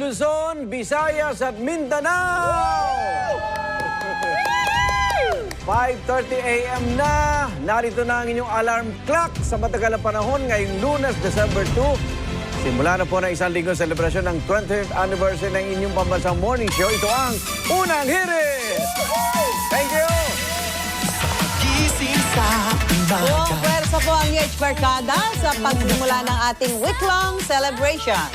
Luzon, Visayas at Mindanao! 5:30 a.m. na. Narito na ang inyong alarm clock sa matagal na panahon ngayong Lunes, December 2. Simula na po ng isang linggong selebrasyon ng 20th anniversary ng inyong pambansang morning show. Ito ang Unang Hirit! Thank you! Buong pwersa po ang UH Barkada sa pagsimula ng ating week-long celebration.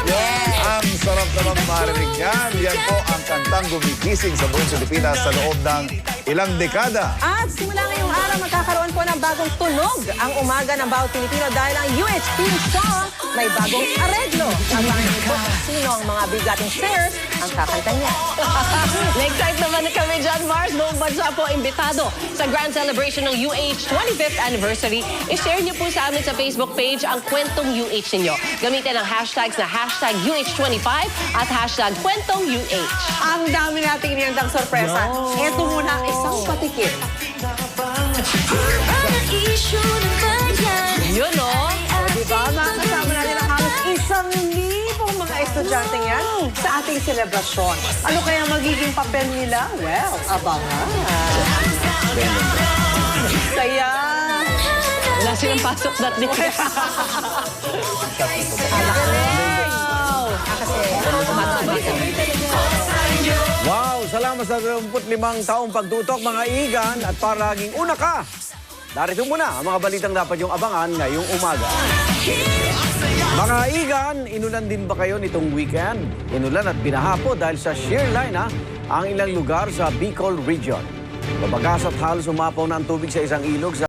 Yes! Ang sarap naman marinig yan. Yan po ang kantang gumigising sa buong Pilipinas sa loob ng ilang dekada. At simula ngayong araw, magkakaroon po ng bagong tunog ang umaga ng bawat Pilipino dahil ang UH theme song may bagong areglo. Abangan niyo po kung sino ang mga bigating singers ang kakanta niya. Na-excite naman na kami dyan, Mars. Buong bansa po imbitado sa grand celebration ng UH 25th anniversary. I-share niyo po sa amin sa Facebook page ang kwentong UH ninyo. Gamitin ang hashtags na hashtag UH25 at hashtag kwentong UH. Ang dami nating inihantang sorpresa. Ito muna ang isang patikim. Yun, no? Diba? Makakasama natin ang halos 1,000 mga estudyante yan sa ating selebrasyon. Ano kaya magiging papel nila? Well, abangan. Kaya... Wala silang pasok that day. Wow! Salamat sa 25 taong pagtutok, mga igan. At para laging una ka, narito muna ang mga balitang dapat yung abangan ngayong umaga. Mga igan, inulan din ba kayo nitong weekend? Inulan at binahapo dahil sa shear line ang ilang lugar sa Bicol region. Mabagas at halos umapaw na ang tubig sa isang ilog sa